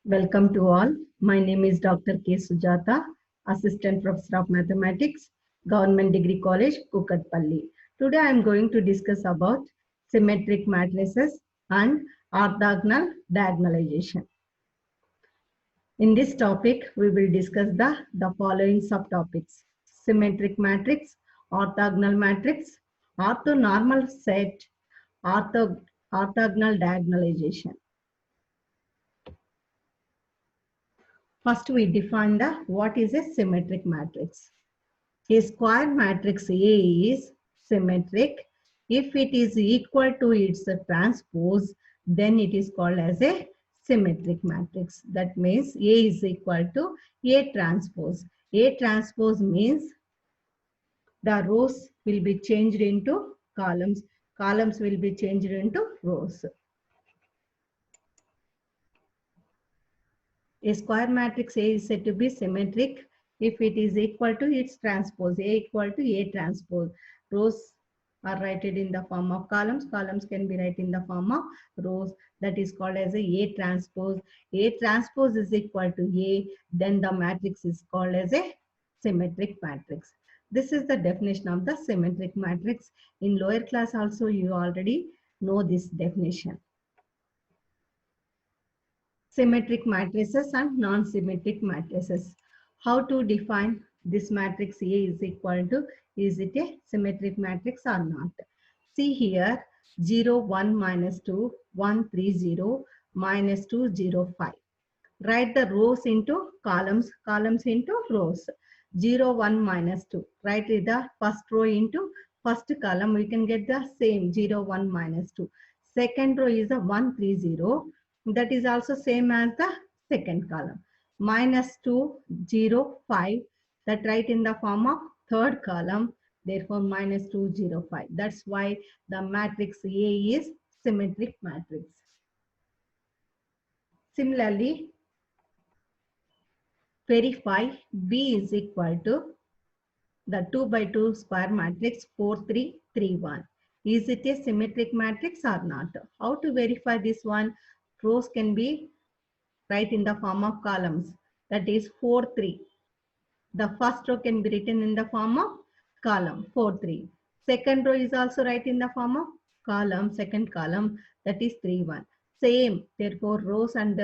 Welcome to all. My name is Dr. K. Sujata, Assistant Professor of Mathematics, Government Degree College, Kukatpalli. Today I am going to discuss about symmetric matrices and orthogonal diagonalization. In this topic, we will discuss the following subtopics: symmetric matrix, orthogonal matrix, orthonormal set, orthogonal diagonalization. First, we define what is a symmetric matrix. A square matrix A is symmetric if it is equal to its transpose, then it is called as a symmetric matrix. That means A is equal to A transpose. A transpose means the rows will be changed into columns. Columns will be changed into rows. A square matrix A is said to be symmetric if it is equal to its transpose. A equal to A transpose. Rows are written in the form of columns. Columns can be written in the form of rows. That is called as A transpose. A transpose is equal to A. Then the matrix is called as a symmetric matrix. This is the definition of the symmetric matrix. In lower class also you already know this definition. Symmetric matrices and non-symmetric matrices. How to define this matrix A is equal to, is it a symmetric matrix or not? See here, 0, 1, minus 2, 1, 3, 0, minus 2, 0, 5. Write the rows into columns, columns into rows. 0, 1, minus 2. Write the first row into first column. We can get the same 0, 1, minus 2. Second row is a 1, 3, 0. That is also same as the second column. Minus 2, 0, 5. That write in the form of third column. Therefore, minus 2, 0, 5. That's why the matrix A is symmetric matrix. Similarly, verify B is equal to the 2 by 2 square matrix 4, 3, 3, 1. Is it a symmetric matrix or not? How to verify this one? Rows can be right in the form of columns. That is 4, 3. The first row can be written in the form of column 4, 3. Second row is also right in the form of column, second column, that is 3, 1. Same, therefore rows and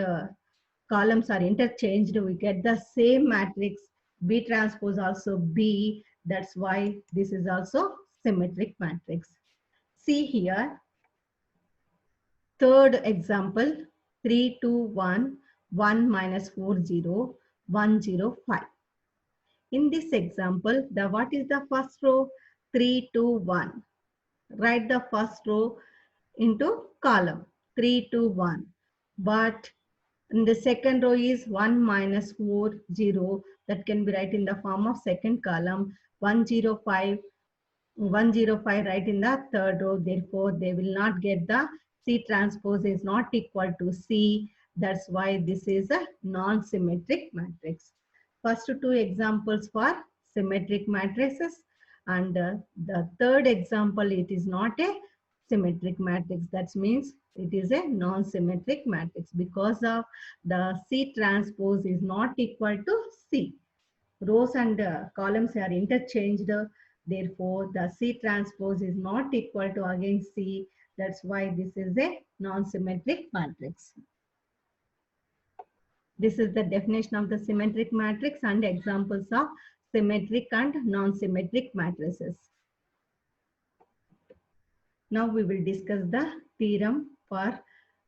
columns are interchanged. We get the same matrix. B transpose also B. That's why this is also symmetric matrix. See here, third example, 3, 2, 1, 1 minus 4, 0, 1, 0, 5. In this example, what is the first row? 3, 2, 1. Write the first row into column 3, 2, 1. But in the second row is 1 minus 4, 0. That can be right in the form of second column 105. 105 right in the third row. Therefore, they will not get the C transpose is not equal to C. That's why this is a non-symmetric matrix. First two examples for symmetric matrices, and the third example, it is not a symmetric matrix. That means it is a non-symmetric matrix because of the C transpose is not equal to C. Rows and columns are interchanged. Therefore, the C transpose is not equal to again C. That's why this is a non-symmetric matrix. This is the definition of the symmetric matrix and examples of symmetric and non-symmetric matrices. Now we will discuss the theorem for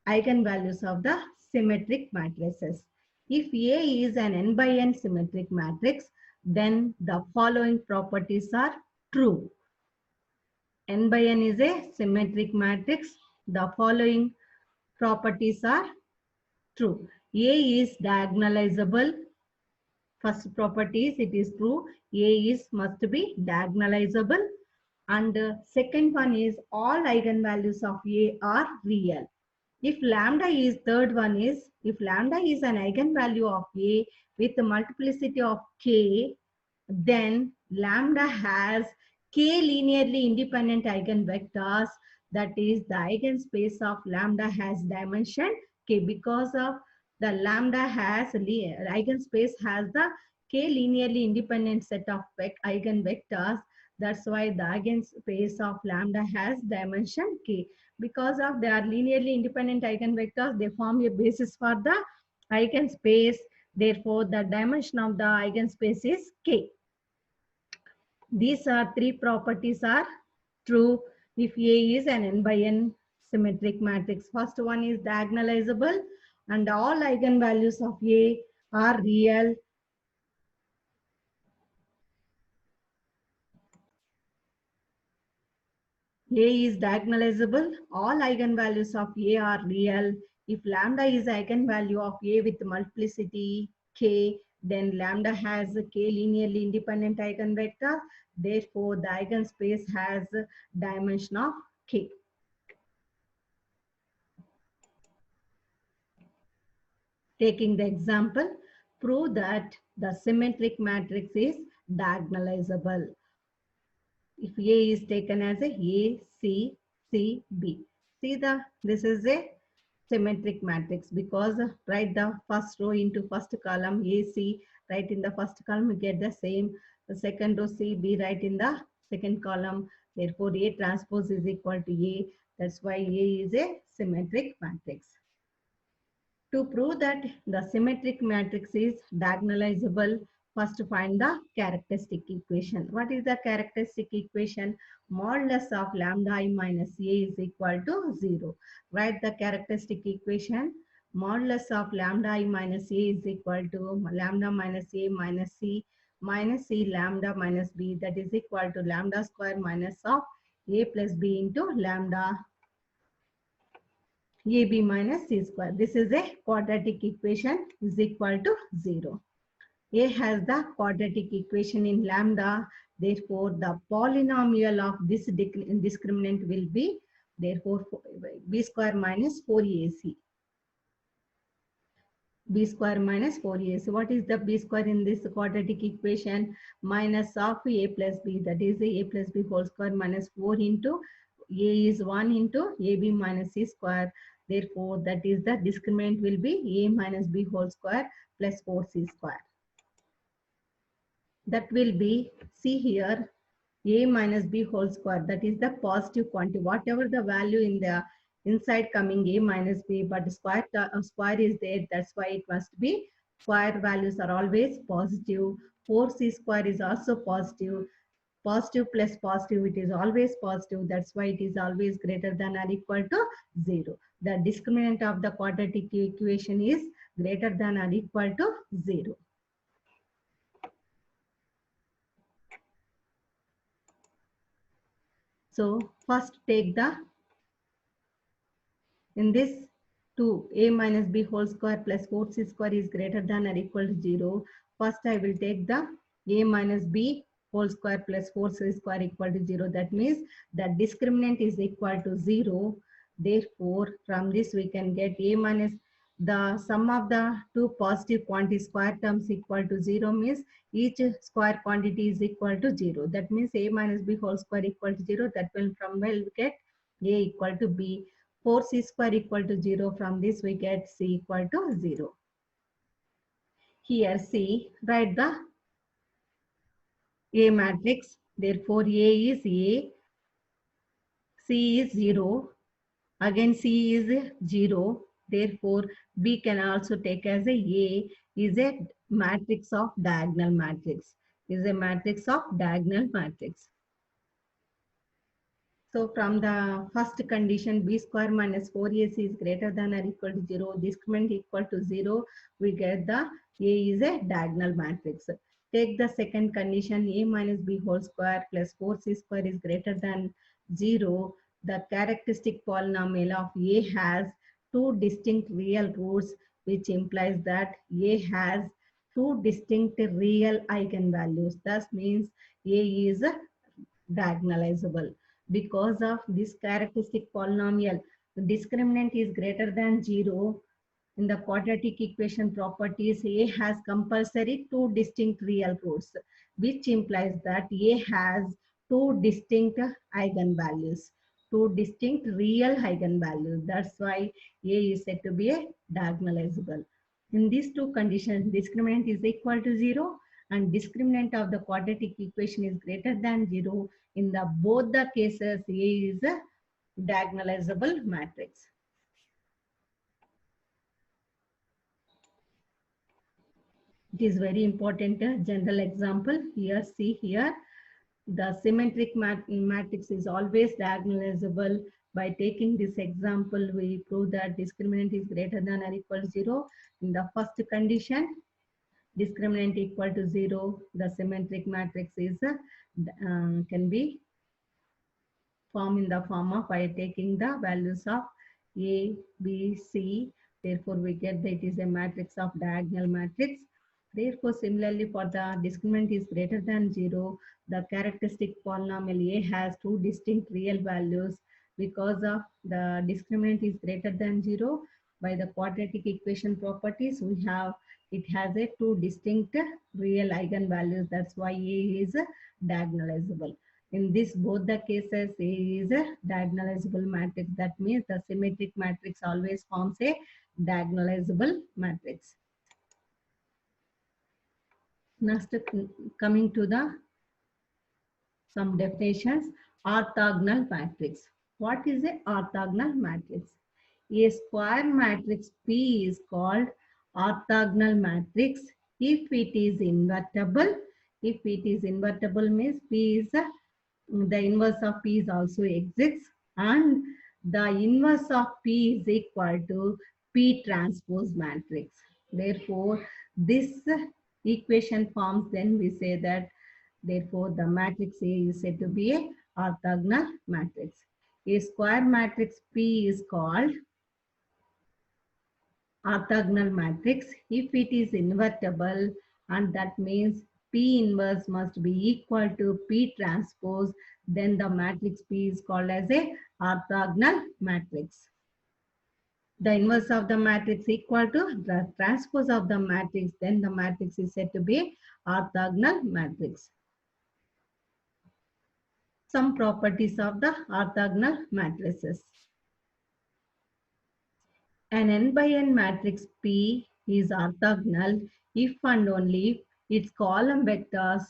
eigenvalues of the symmetric matrices. If A is an n by n symmetric matrix, then the following properties are true. N by n is a symmetric matrix. The following properties are true. A is diagonalizable. First property is it is true. A is must be diagonalizable. And second one is all eigenvalues of A are real. If lambda is third one is, if lambda is an eigenvalue of A with a multiplicity of K, then lambda has K linearly independent eigenvectors. That is the eigenspace of lambda has dimension K because of The lambda has eigenspace has the k linearly independent set of eigenvectors. That's why the eigenspace of lambda has dimension k. Because of they are linearly independent eigenvectors, they form a basis for the eigenspace. Therefore, the dimension of the eigenspace is k. These are three properties are true if A is an n by n symmetric matrix. First one is diagonalizable and all eigenvalues of A are real. A is diagonalizable. All eigenvalues of A are real. If lambda is eigenvalue of A with multiplicity k, then lambda has a k linearly independent eigenvector. Therefore, the eigenspace has a dimension of k. Taking the example, prove that the symmetric matrix is diagonalizable. If A is taken as A, C, C, B. See this is a symmetric matrix because write the first row into first column A, C, right in the first column, you get the same. The second row C, B, right in the second column. Therefore, A transpose is equal to A. That's why A is a symmetric matrix. To prove that the symmetric matrix is diagonalizable, first find the characteristic equation. What is the characteristic equation? Modulus of lambda I minus A is equal to 0. Write the characteristic equation. Modulus of lambda I minus A is equal to lambda minus A minus C lambda minus B, that is equal to lambda square minus of A plus B into lambda AB minus C square. This is a quadratic equation is equal to 0. A has the quadratic equation in lambda. Therefore, the polynomial of this discriminant will be, therefore, B square minus 4AC. B square minus 4AC. What is the B square in this quadratic equation? Minus of A plus B, that is A plus B whole square minus 4 into A is 1 into AB minus C square. Therefore, that is the discriminant will be A minus B whole square plus 4C square. That will be, see here, A minus B whole square, that is the positive quantity. Whatever the value in the inside coming A minus B, but square is there, that's why it must be square values are always positive. 4C square is also positive. Positive plus positive, it is always positive. That's why it is always greater than or equal to 0. The discriminant of the quadratic equation is greater than or equal to 0. So first take the, in this 2A minus B whole square plus 4C square is greater than or equal to 0. First I will take the A minus B whole square plus 4C square equal to 0. That means the discriminant is equal to 0. Therefore, from this we can get A minus, the sum of the two positive quantity square terms equal to 0 means each square quantity is equal to 0. That means A minus B whole square equal to 0. That will from where we get A equal to B. 4C square equal to 0. From this we get C equal to 0. Here C, write the A matrix. Therefore A is A, C is 0. Again C is 0. Therefore B can also take as A is a matrix of diagonal matrix. Is a matrix of diagonal matrix. So from the first condition, B square minus 4AC is greater than or equal to 0, discriminant equal to 0, we get the A is a diagonal matrix. Take the second condition, A minus B whole square plus 4C square is greater than 0. The characteristic polynomial of A has two distinct real roots, which implies that A has two distinct real eigenvalues. Thus means A is diagonalizable. Because of this characteristic polynomial, the discriminant is greater than 0. In the quadratic equation properties, A has compulsory two distinct real roots, which implies that A has two distinct eigenvalues, two distinct real eigenvalues. That's why A is said to be a diagonalizable. In these two conditions, discriminant is equal to 0 and discriminant of the quadratic equation is greater than 0. In the both the cases, A is a diagonalizable matrix. It is very important general example. Here, see here, the symmetric matrix is always diagonalizable. By taking this example, we prove that discriminant is greater than or equal to 0. In the first condition, discriminant equal to 0, the symmetric matrix is can be formed in the form of by taking the values of A, B, C. Therefore, we get that it is a matrix of diagonal matrix. Therefore, similarly, for the discriminant is greater than 0, the characteristic polynomial A has two distinct real values. Because of the discriminant is greater than 0, by the quadratic equation properties, we have it has a two distinct real eigenvalues. That's why A is diagonalizable. In this both the cases, A is a diagonalizable matrix. That means the symmetric matrix always forms a diagonalizable matrix. Next, coming to the some definitions. Orthogonal matrix. What is a orthogonal matrix? A square matrix P is called orthogonal matrix if it is invertible. If it is invertible means P is the inverse of P is also exists, and the inverse of P is equal to P transpose matrix. Therefore, this equation forms, then we say that therefore the matrix A is said to be a orthogonal matrix. A square matrix P is called orthogonal matrix if it is invertible, and that means P inverse must be equal to P transpose, then the matrix P is called as a orthogonal matrix. The inverse of the matrix equal to the transpose of the matrix, then the matrix is said to be orthogonal matrix. Some properties of the orthogonal matrices. An n by n matrix P is orthogonal if and only if its column vectors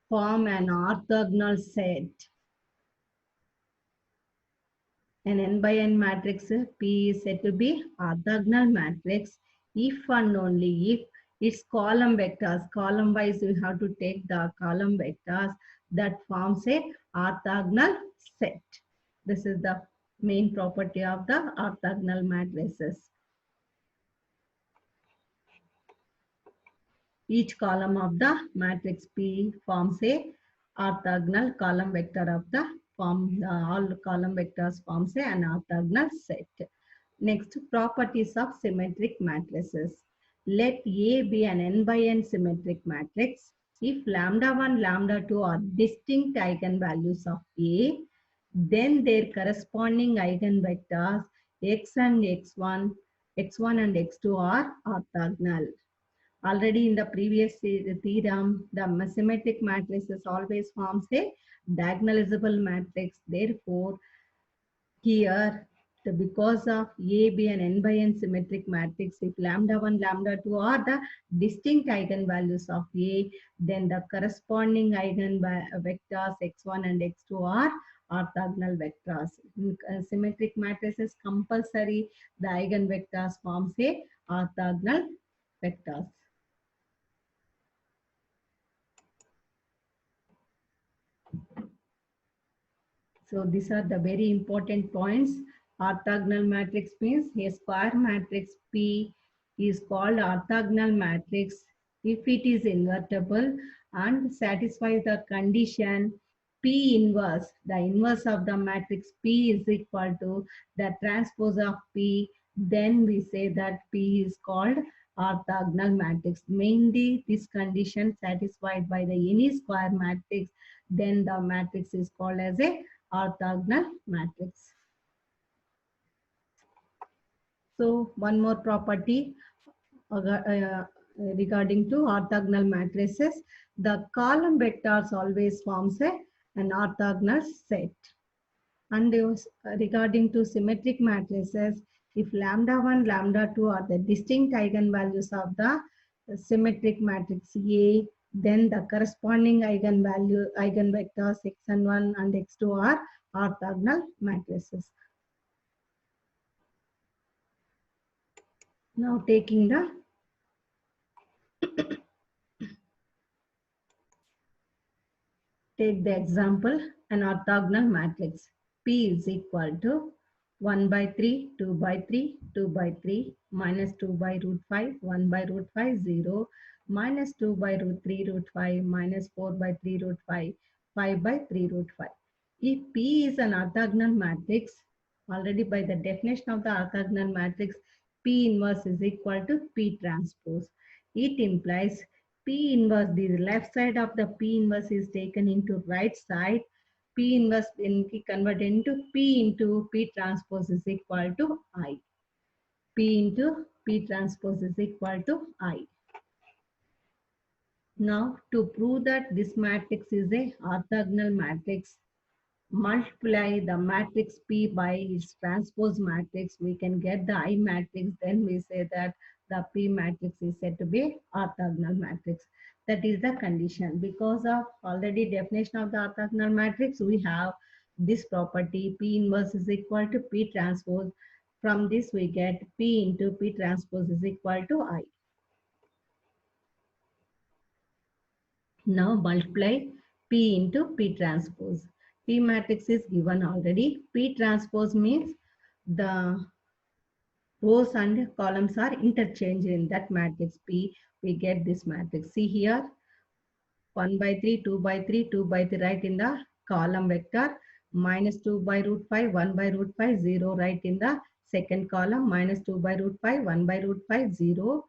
form an orthogonal set. An n by n matrix P is said to be orthogonal matrix if and only if its column vectors, column wise we have to take the column vectors that forms a orthogonal set. This is the main property of the orthogonal matrices. Each column of the matrix P forms a orthogonal column vector of the form. All column vectors forms an orthogonal set. Next, properties of symmetric matrices. Let A be an n by n symmetric matrix if lambda 1, lambda 2 are distinct eigenvalues of A, then their corresponding eigenvectors x and x1 and x2 are orthogonal. Already in the previous theorem, the symmetric matrices always forms a diagonalizable matrix. Therefore, here, because of A, B and n by n symmetric matrix, if lambda 1, lambda 2 are the distinct eigenvalues of A, then the corresponding eigenvectors x1 and x2 are orthogonal vectors. In symmetric matrices, compulsory the eigenvectors forms a orthogonal vectors. So these are the very important points. Orthogonal matrix means a square matrix P is called orthogonal matrix if it is invertible and satisfies the condition P inverse. The inverse of the matrix P is equal to the transpose of P. Then we say that P is called orthogonal matrix. Mainly this condition satisfied by the any square matrix, then the matrix is called as a orthogonal matrix. So one more property regarding to orthogonal matrices, the column vectors always forms an orthogonal set. And regarding to symmetric matrices, If lambda 1, lambda 2 are the distinct eigenvalues of the symmetric matrix A, then the corresponding eigenvectors x1 and x2 are orthogonal matrices. Now taking the take the example, an orthogonal matrix P is equal to 1 by 3, 2 by 3, 2 by 3, minus 2 by root 5, 1 by root 5, 0, minus 2 by root 3 root 5, minus 4 by 3 root 5, 5 by 3 root 5. If P is an orthogonal matrix, already by the definition of the orthogonal matrix, P inverse is equal to P transpose. It implies P inverse, the left side of the P inverse is taken into right side. P inverse when we convert into P transpose is equal to I. P into P transpose is equal to I. Now to prove that this matrix is a orthogonal matrix, multiply the matrix P by its transpose matrix, we can get the I matrix. Then we say that the P matrix is said to be orthogonal matrix. That is the condition. Because of already definition of the orthogonal matrix, we have this property P inverse is equal to P transpose. From this we get P into P transpose is equal to I. Now multiply P into P transpose. P matrix is given already. P transpose means the rows and columns are interchanged in that matrix P. We get this matrix. See here, 1 by 3, 2 by 3, 2 by 3, right in the column vector. Minus 2 by root 5, 1 by root 5, 0, right in the second column. Minus 2 by root 5, 1 by root 5, 0.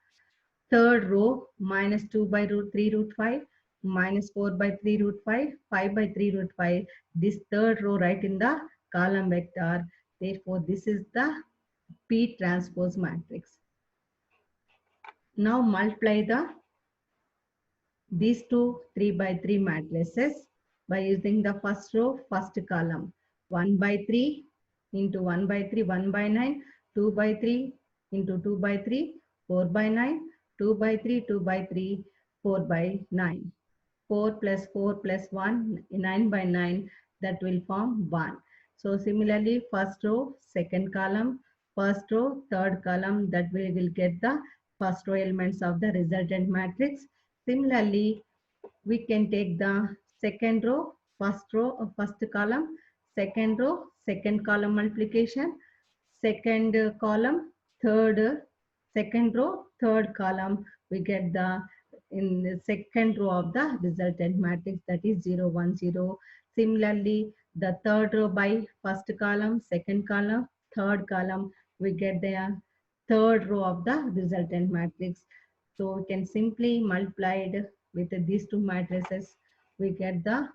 Third row, minus 2 by root 3 root 5, minus 4 by 3 root 5, 5 by 3 root 5. This third row right in the column vector. Therefore, this is the P transpose matrix. Now multiply these two 3 by 3 matrices by using the first row, first column. 1 by 3 into 1 by 3, 1 by 9, 2 by 3 into 2 by 3, 4 by 9, 2 by 3, 2 by 3, 4 by 9. 4 plus 4 plus 1, 9 by 9, that will form 1. So similarly, first row, second column, first row, third column, that we will get the first row elements of the resultant matrix. Similarly, we can take the second row, first column, second column multiplication, second column, second row, third column, we get the in the second row of the resultant matrix, that is 0, 1, 0. Similarly, the third row by first column, second column, third column, we get the third row of the resultant matrix. So we can simply multiply it with these two matrices. We get the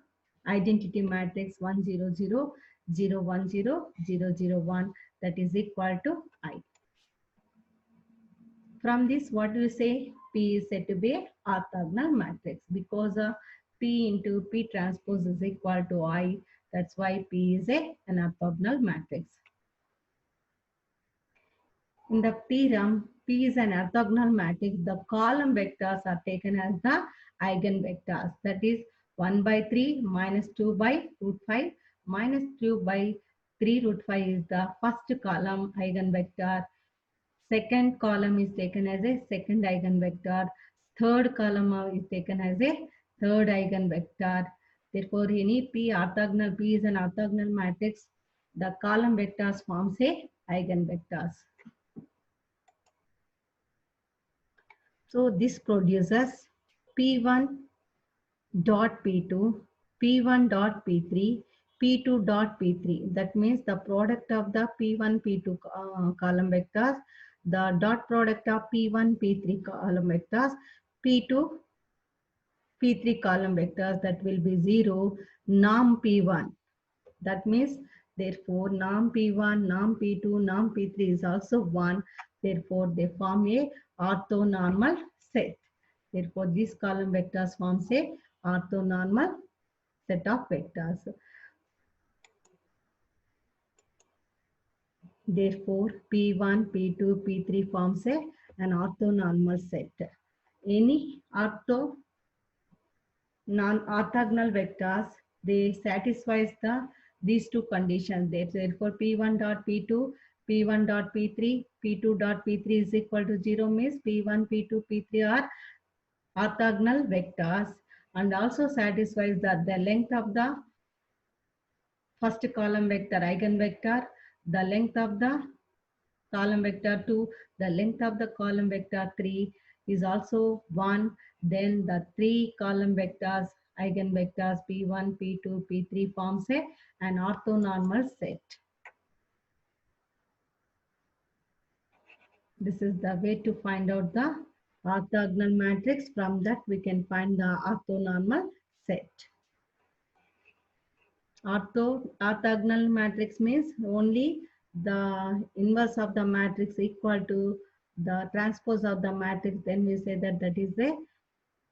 identity matrix 1, 0, 0, 0, 1, 0, 0, 0, 1, that is equal to I. From this, what do you say? P is said to be orthogonal matrix because P into P transpose is equal to I. That's why P is an orthogonal matrix. In the theorem, P is an orthogonal matrix. The column vectors are taken as the eigenvectors. That is 1 by 3 minus 2 by root 5 minus 2 by 3 root 5 is the first column eigenvector. Second column is taken as a second eigenvector. Third column is taken as a third eigenvector. Therefore, any P orthogonal P is an orthogonal matrix. The column vectors forms a eigenvectors. So this produces P1 dot P2, P1 dot P3, P2 dot P3. That means the product of the P1, P2 column vectors, the dot product of P1, P3 column vectors, P2, P3 column vectors, that will be 0, norm P1. That means, therefore, norm P1, norm P2, norm P3 is also 1. Therefore, they form a orthonormal set. Therefore, this column vectors forms a orthonormal set of vectors. Therefore, P1, P2, P3 forms an orthonormal set. Any non-orthogonal vectors, they satisfies these two conditions. Therefore, P1 dot P2, P1 dot P3, P2 dot P3 is equal to 0 means P1, P2, P3 are orthogonal vectors, and also satisfies that the length of the first column vector eigenvector, the length of the column vector 2, the length of the column vector 3 is also 1. Then the three column vectors, eigenvectors P1, P2, P3 forms an orthonormal set. This is the way to find out the orthogonal matrix. From that we can find the orthonormal set. Orthogonal matrix means only the inverse of the matrix equal to the transpose of the matrix. Then we say that that is a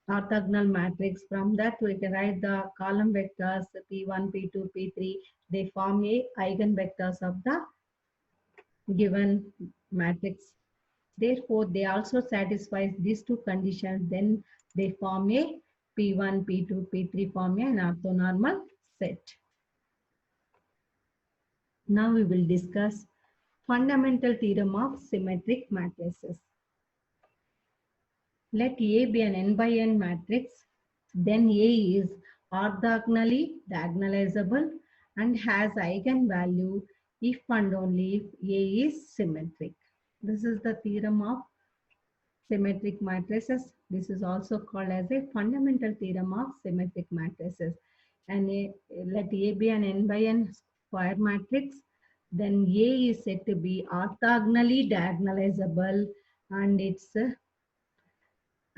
orthogonal matrix. From that we can write the column vectors P1, P2, P3. They form a eigenvectors of the given matrix. Therefore, they also satisfy these two conditions. Then they form a P1, P2, P3 form an orthonormal set. Now we will discuss fundamental theorem of symmetric matrices. Let A be an n by n matrix, then A is orthogonally diagonalizable and has eigenvalue if and only if A is symmetric. This is the theorem of symmetric matrices. This is also called as a fundamental theorem of symmetric matrices. And let A be an n by n square matrix, then A is said to be orthogonally diagonalizable and its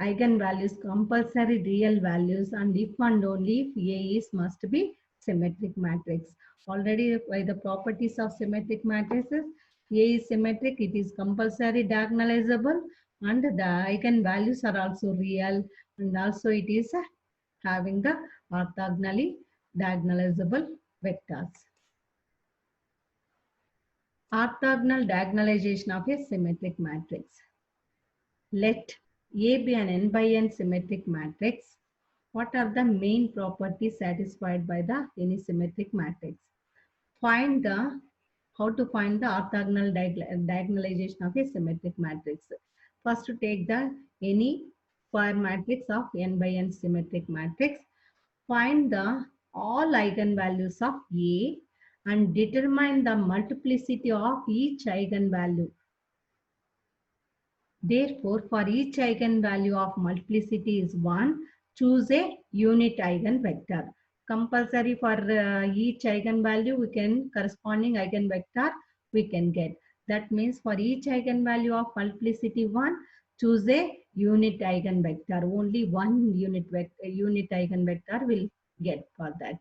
eigenvalues compulsory real values, and if and only if A is must be symmetric matrix. Already by the properties of symmetric matrices, A is symmetric, it is compulsory diagonalizable, and the eigenvalues are also real, and also it is having the orthogonally diagonalizable vectors. Orthogonal diagonalization of a symmetric matrix. Let A be an n by n symmetric matrix. What are the main properties satisfied by the any symmetric matrix? Find the how to find the orthogonal diagonalization of a symmetric matrix. First, to take the any square matrix of n by n symmetric matrix. Find the all eigenvalues of A and determine the multiplicity of each eigenvalue. Therefore, for each eigenvalue of multiplicity is 1, choose a unit eigenvector. Compulsory for each eigenvalue, we can corresponding eigenvector we can get. That means for each eigenvalue of multiplicity 1, choose a unit eigenvector. Only one unit eigenvector will get for that.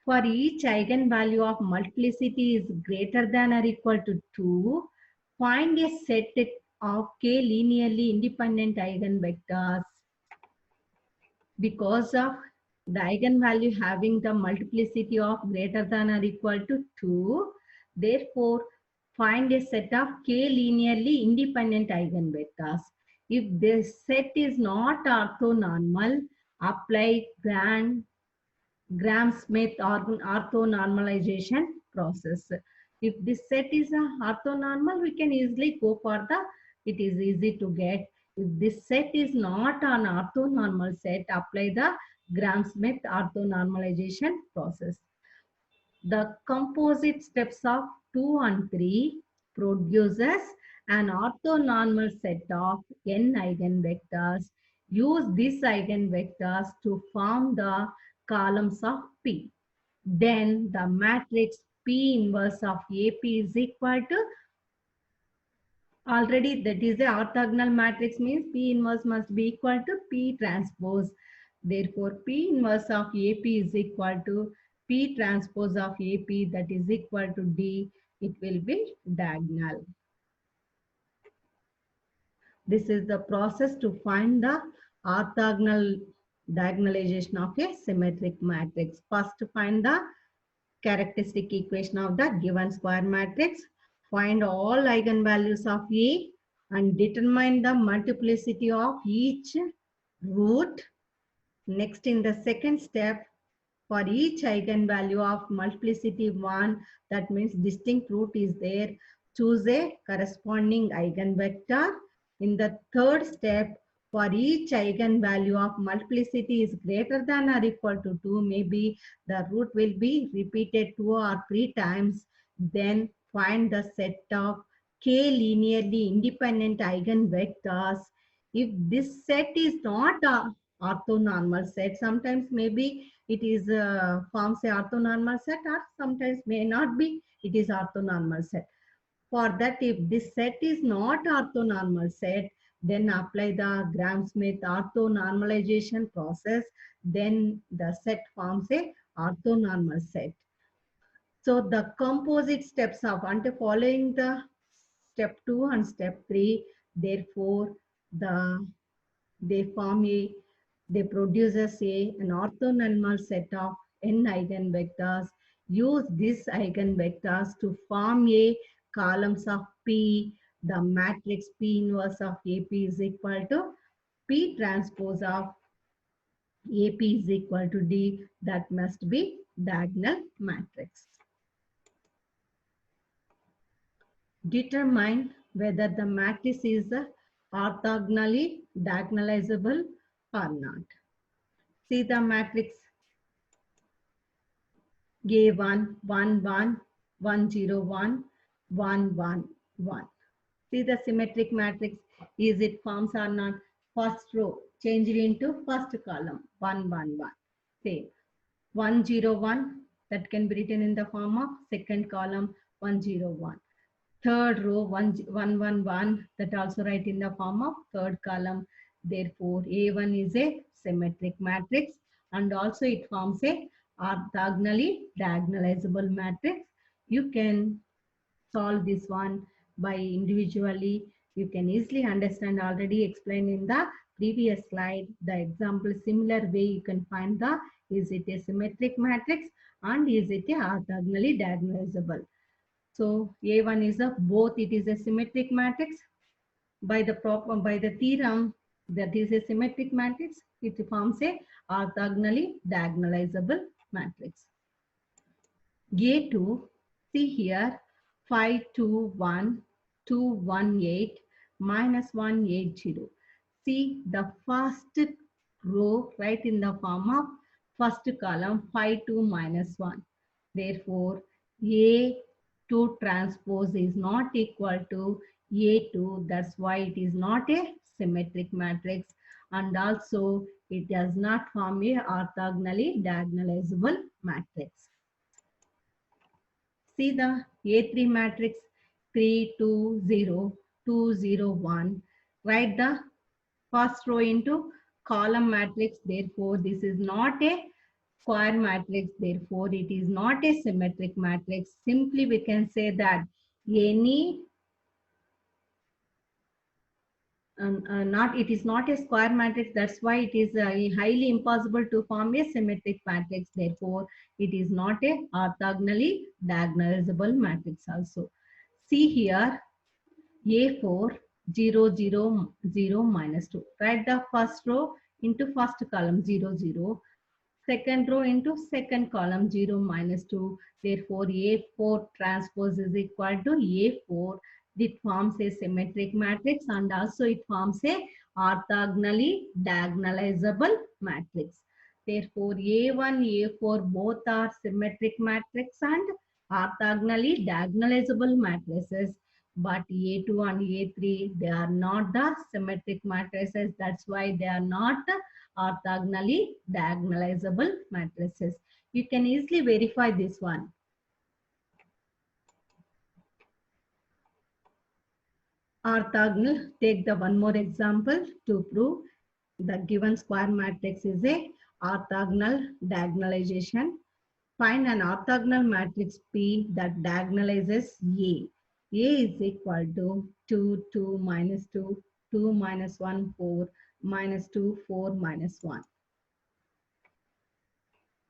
For each eigenvalue of multiplicity is greater than or equal to 2, find a set of k linearly independent eigenvectors. Because of the eigenvalue having the multiplicity of greater than or equal to 2, therefore find a set of k linearly independent eigenvectors. If this set is not orthonormal, apply Gram-Schmidt orthonormalization process. If this set is orthonormal, we can easily go for it is easy to get. If this set is not an orthonormal set, apply the Gram-Schmidt orthonormalization process. The composite steps of 2 and 3 produces an orthonormal set of n eigenvectors. Use these eigenvectors to form the columns of P. Then the matrix P inverse of AP is equal to, already that is the orthogonal matrix means P inverse must be equal to P transpose. Therefore, P inverse of AP is equal to P transpose of AP, that is equal to D. It will be diagonal. This is the process to find the orthogonal diagonalization of a symmetric matrix. First, find the characteristic equation of the given square matrix. Find all eigenvalues of A and determine the multiplicity of each root. Next, in the second step, for each eigenvalue of multiplicity 1, that means distinct root is there, choose a corresponding eigenvector. In the third step, for each eigenvalue of multiplicity is greater than or equal to 2, maybe the root will be repeated 2 or 3 times. Then find the set of k linearly independent eigenvectors. If this set is not a orthonormal set, sometimes maybe it is forms a orthonormal set, or sometimes may not be, it is orthonormal set. For that, if this set is not orthonormal set, then apply the Gram-Smith orthonormalization process, then the set forms a orthonormal set. So the composite steps of following the step 2 and step 3, therefore they form a, they produces an orthonormal set of n eigenvectors. Use these eigenvectors to form a columns of P. The matrix P inverse of AP is equal to P transpose of AP is equal to D. That must be diagonal matrix. Determine whether the matrix is orthogonally diagonalizable or not. See the matrix A1, 1, 1, 1, 0, 1, 1, 1, 1. See the symmetric matrix, is it forms or not? First row, change it into first column, 1, 1, 1. Same. 1, 0, 1, that can be written in the form of second column, 1, 0, 1. Third row, 1, 1, 1, 1, that also write in the form of third column. Therefore, A1 is a symmetric matrix, and also it forms a orthogonally diagonalizable matrix. You can solve this one by individually. You can easily understand, already explained in the previous slide. The example, similar way you can find the, is it a symmetric matrix and is it a orthogonally diagonalizable. So A1 is a both, it is a symmetric matrix. By the theorem that is a symmetric matrix, it forms a orthogonally diagonalizable matrix. A2, see here, 5, 2, 1, 2, 1, 8, minus 1, 8, 0. See the first row right in the form of first column, 5, 2, minus 1. Therefore, A2 transpose is not equal to A2. That's why it is not a symmetric matrix. And also, it does not form a orthogonally diagonalizable matrix. See the A3 matrix, 3, 2, 0, 2, 0, 1. Write the first row into column matrix. Therefore, this is not a square matrix. Therefore, it is not a symmetric matrix. Simply, we can say that any it is not a square matrix. That's why it is highly impossible to form a symmetric matrix. Therefore, it is not a orthogonally diagonalizable matrix also. See here, A4, 0, 0, 0, minus 2. Write the first row into first column, 0, 0. Second row into second column, 0, minus 2. Therefore, A4 transpose is equal to A4. It forms a symmetric matrix and also it forms a orthogonally diagonalizable matrix. Therefore, A1, A4 both are symmetric matrix and orthogonally diagonalizable matrices. But A2 and A3, they are not the symmetric matrices. That's why they are not orthogonally diagonalizable matrices. You can easily verify this one. Orthogonal, take the one more example to prove the given square matrix is a orthogonal diagonalization. Find an orthogonal matrix P that diagonalizes A. A is equal to 2, 2, minus 2, 2, minus 1, 4, minus 2, 4, minus 1.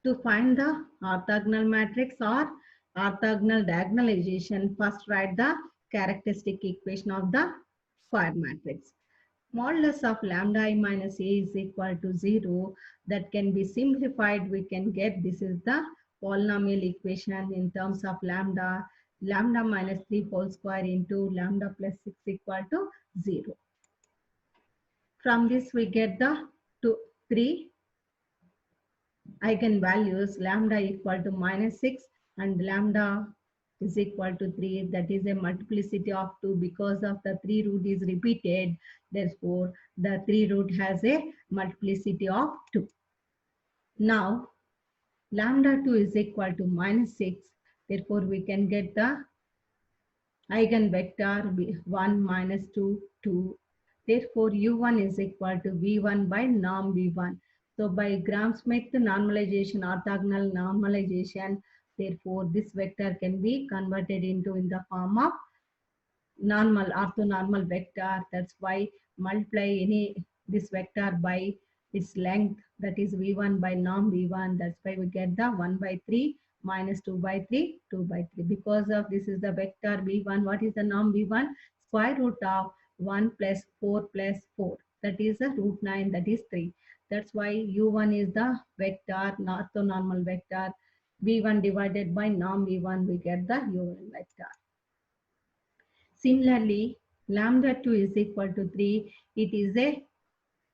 To find the orthogonal matrix or orthogonal diagonalization, first write the characteristic equation of the square matrix. Modulus of lambda I minus A is equal to 0. That can be simplified. We can get this is the polynomial equation in terms of lambda. Lambda minus 3 whole square into lambda plus 6 equal to 0. From this we get the 3 eigenvalues, lambda equal to minus 6 and lambda is equal to 3. That is a multiplicity of 2 because of the 3 root is repeated. Therefore, the 3 root has a multiplicity of 2. Now, lambda 2 is equal to minus 6. Therefore, we can get the eigenvector 1 minus 2, 2. Therefore, u1 is equal to v1 by norm v1. So, by Gram-Schmidt normalization, orthogonal normalization, therefore, this vector can be converted into in the form of normal, orthonormal vector. That's why multiply this vector by its length, that is v1 by norm v1. That's why we get the 1 by 3 minus 2 by 3, 2 by 3. Because of this is the vector v1. What is the norm v1? Square root of 1 plus 4 plus 4. That is a root 9, that is 3. That's why u1 is the vector, orthonormal vector. v1 divided by norm v1, we get the u1 vector. Similarly, lambda 2 is equal to 3. It is a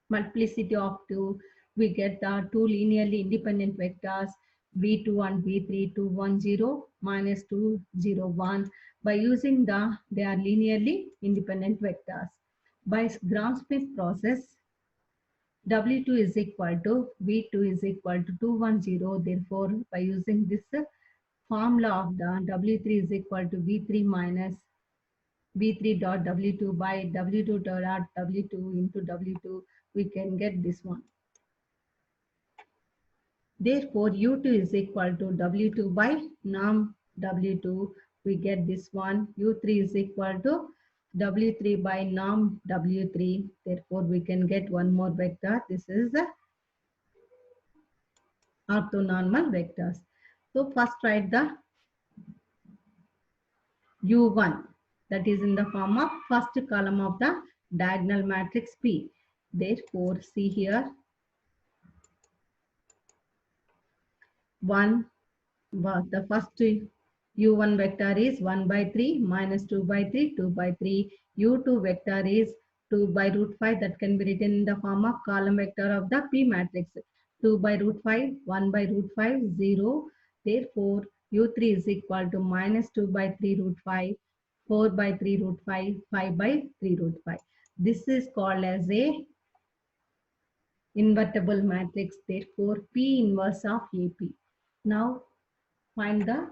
multiplicity of 2. We get the two linearly independent vectors v2 and v3, 2, 1, 0, minus 2, 0, 1. By using they are linearly independent vectors. By Gram-Schmidt process, w2 is equal to v2 is equal to 2, 1, 0. Therefore, by using this formula of the w3 is equal to v3 minus v3 dot w2 by w2 dot w2 into w2, we can get this one. Therefore, u2 is equal to w2 by norm w2, we get this one. u3 is equal to w3 by norm w3. Therefore, we can get one more vector. This is the orthonormal vectors. So, first write the u1, that is in the form of first column of the diagonal matrix P. Therefore, see here 1, the first u1 vector is 1 by 3 minus 2 by 3, 2 by 3. u2 vector is 2 by root 5, that can be written in the form of column vector of the P matrix. 2 by root 5, 1 by root 5, 0. Therefore, u3 is equal to minus 2 by 3 root 5, 4 by 3 root 5, 5 by 3 root 5. This is called as a invertible matrix. Therefore, P inverse of AP. Now, find the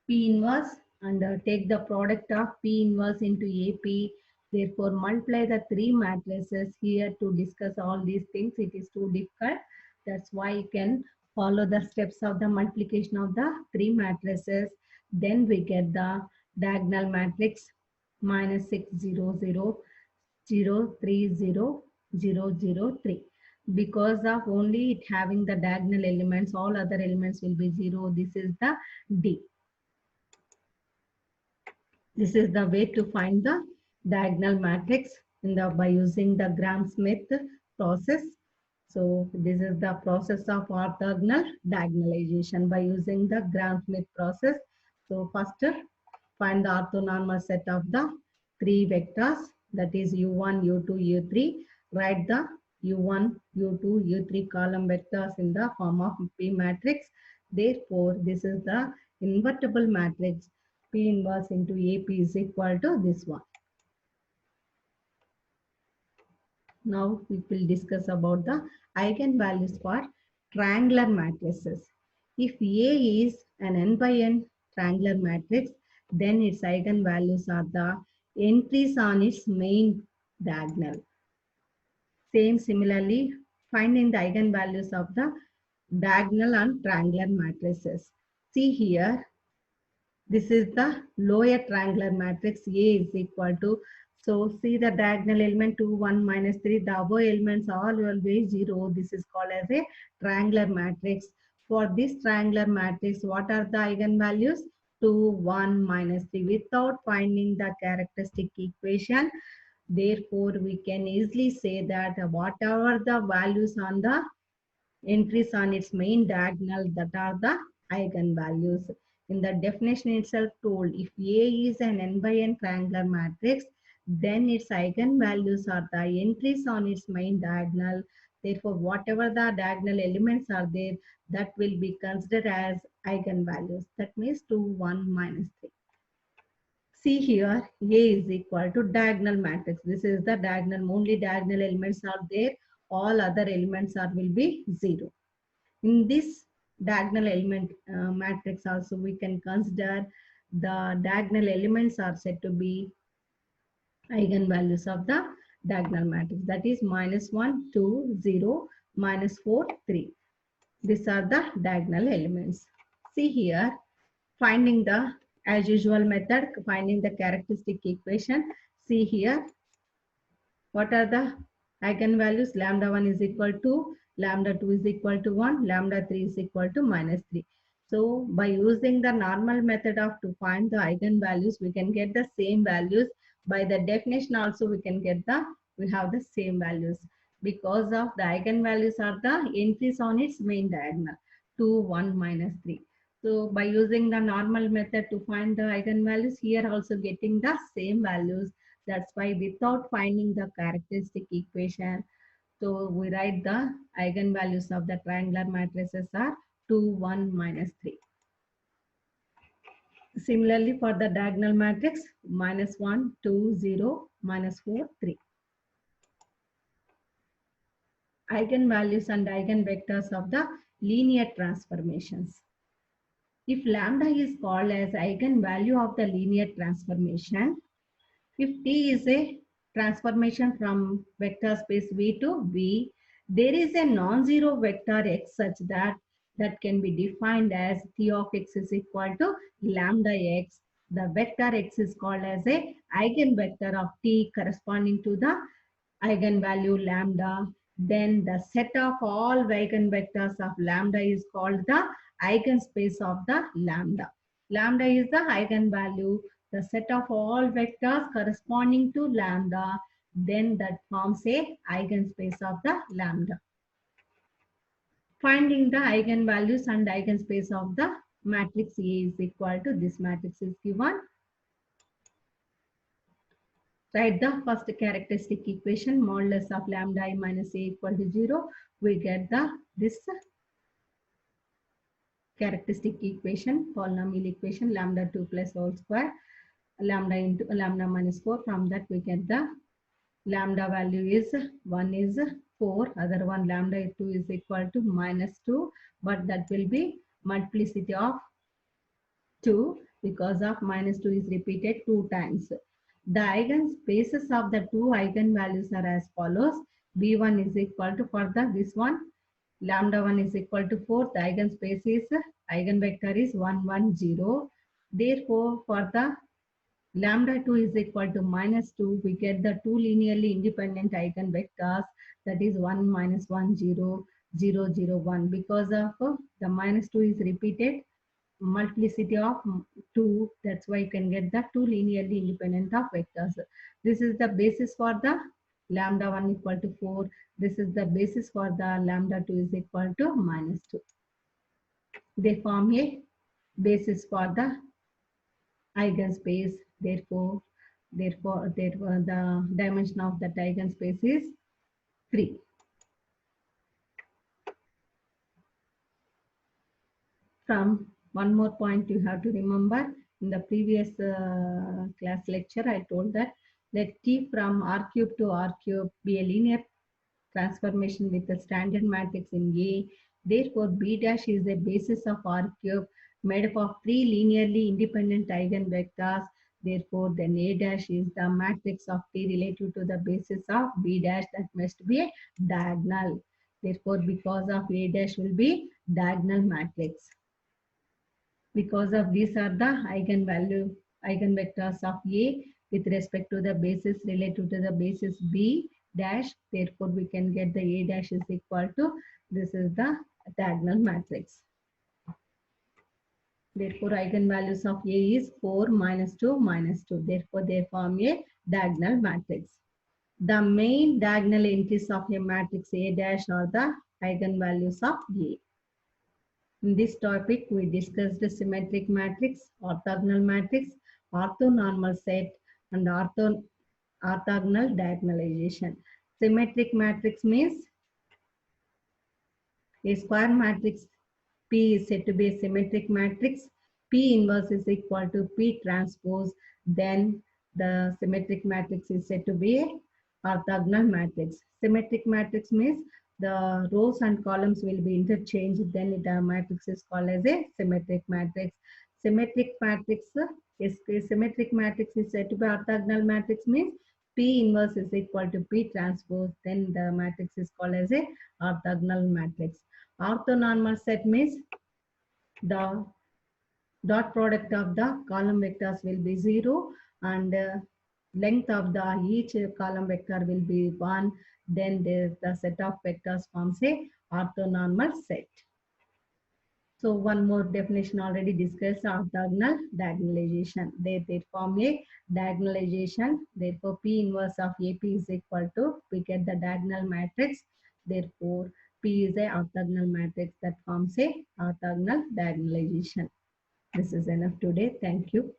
P inverse and take the product of P inverse into AP. Therefore, multiply the three matrices here to discuss all these things. It is too difficult. That's why you can follow the steps of the multiplication of the three matrices. Then we get the diagonal matrix minus 6, 0, 0, 0, 3, 0, 0, 0, 3. Because of only it having the diagonal elements, all other elements will be 0. This is the D. This is the way to find the diagonal matrix by using the Gram-Schmidt process. So this is the process of orthogonal diagonalization by using the Gram-Schmidt process. So first find the orthonormal set of the three vectors, that is u1, u2, u3. Write the u1, u2, u3 column vectors in the form of P matrix. Therefore, this is the invertible matrix. P inverse into AP is equal to this one. Now we will discuss about the eigenvalues for triangular matrices. If A is an n by n triangular matrix, then its eigenvalues are the entries on its main diagonal. Similarly, finding the eigenvalues of the diagonal and triangular matrices. See here, this is the lower triangular matrix. A is equal to, so see the diagonal element 2, 1, minus 3. The above elements all will be 0. This is called as a triangular matrix. For this triangular matrix, what are the eigenvalues? 2, 1, minus 3 without finding the characteristic equation. Therefore, we can easily say that whatever the values on the entries on its main diagonal, that are the eigenvalues. In the definition itself told, if A is an n by n triangular matrix, then its eigenvalues are the entries on its main diagonal. Therefore, whatever the diagonal elements are there, that will be considered as eigenvalues. That means 2, 1, minus 3. See here, A is equal to diagonal matrix. This is the diagonal, only diagonal elements are there. All other elements are will be 0. In this diagonal element matrix also, we can consider the diagonal elements are said to be eigenvalues of the diagonal matrix. That is minus 1, 2, 0, minus 4, 3. These are the diagonal elements. See here, finding the, as usual method, finding the characteristic equation. See here, what are the eigenvalues? Lambda 1 is equal to, lambda 2 is equal to 1, lambda 3 is equal to minus 3. So by using the normal method of to find the eigenvalues, we can get the same values. By the definition also, we can get the, we have the same values. Because of the eigenvalues are the entries on its main diagonal, 2, 1, minus 3. So by using the normal method to find the eigenvalues, here also getting the same values. That's why without finding the characteristic equation, so we write the eigenvalues of the triangular matrices are 2, 1, minus 3. Similarly, for the diagonal matrix, minus 1, 2, 0, minus 4, 3. Eigenvalues and eigenvectors of the linear transformations. If lambda is called as eigenvalue of the linear transformation, if T is a transformation from vector space V to V, there is a non-zero vector X such that can be defined as T of X is equal to lambda X. The vector X is called as a eigenvector of T corresponding to the eigenvalue lambda. Then the set of all eigenvectors of lambda is called the eigenspace of the lambda. Lambda is the eigenvalue, the set of all vectors corresponding to lambda, then that forms a eigenspace of the lambda. Finding the eigenvalues and eigenspace of the matrix A is equal to, this matrix is given. Write the first characteristic equation, modulus of lambda I minus A equal to 0. We get the this characteristic equation, polynomial equation, lambda 2 plus whole square, lambda into lambda minus 4. From that we get the lambda value is, one is 4, other one lambda 2 is equal to minus 2, but that will be multiplicity of 2 because of minus 2 is repeated 2 times. The eigenspaces of the two eigenvalues are as follows. B1 is equal to, for the this one, lambda 1 is equal to 4. The eigenspace is, eigenvector is 1, 1, 0. Therefore, for the lambda 2 is equal to minus 2, we get the two linearly independent eigenvectors, that is 1, minus 1, 0, 0, 0, 1. Because of the minus 2 is repeated, multiplicity of 2, that's why you can get the two linearly independent of vectors. This is the basis for the lambda 1 equal to 4. This is the basis for the lambda 2 is equal to minus 2. They form a basis for the eigenspace. Therefore, the dimension of that eigenspace is 3. From one more point you have to remember, in the previous class lecture, I told that let T from R cube to R cube be a linear transformation with a standard matrix in A. Therefore, B dash is the basis of R cube made up of 3 linearly independent eigenvectors. Therefore, then A dash is the matrix of T relative to the basis of B dash, that must be a diagonal. Therefore, because of A dash will be diagonal matrix. Because of these are the eigenvectors of A with respect to the basis relative to the basis B dash. Therefore, we can get the A dash is equal to, this is the diagonal matrix. Therefore, eigenvalues of A is 4, minus 2, minus 2. Therefore, they form a diagonal matrix. The main diagonal entries of a matrix A dash are the eigenvalues of A. In this topic, we discussed the symmetric matrix, orthogonal matrix, orthonormal set, and orthogonal diagonalization. Symmetric matrix means a square matrix P is said to be a symmetric matrix. P inverse is equal to P transpose. Then the symmetric matrix is said to be a orthogonal matrix. Symmetric matrix means the rows and columns will be interchanged. Then the matrix is called as a symmetric matrix. Symmetric matrix symmetric matrix is said to be orthogonal matrix means P inverse is equal to P transpose. Then the matrix is called as a orthogonal matrix. Orthonormal set means the dot product of the column vectors will be 0 and length of the each column vector will be 1. Then the set of vectors forms a orthonormal set. So one more definition already discussed, orthogonal diagonalization. They form a diagonalization. Therefore, P inverse of AP is equal to, we get the diagonal matrix. Therefore, P is a orthogonal matrix that forms a orthogonal diagonalization. This is enough today. Thank you.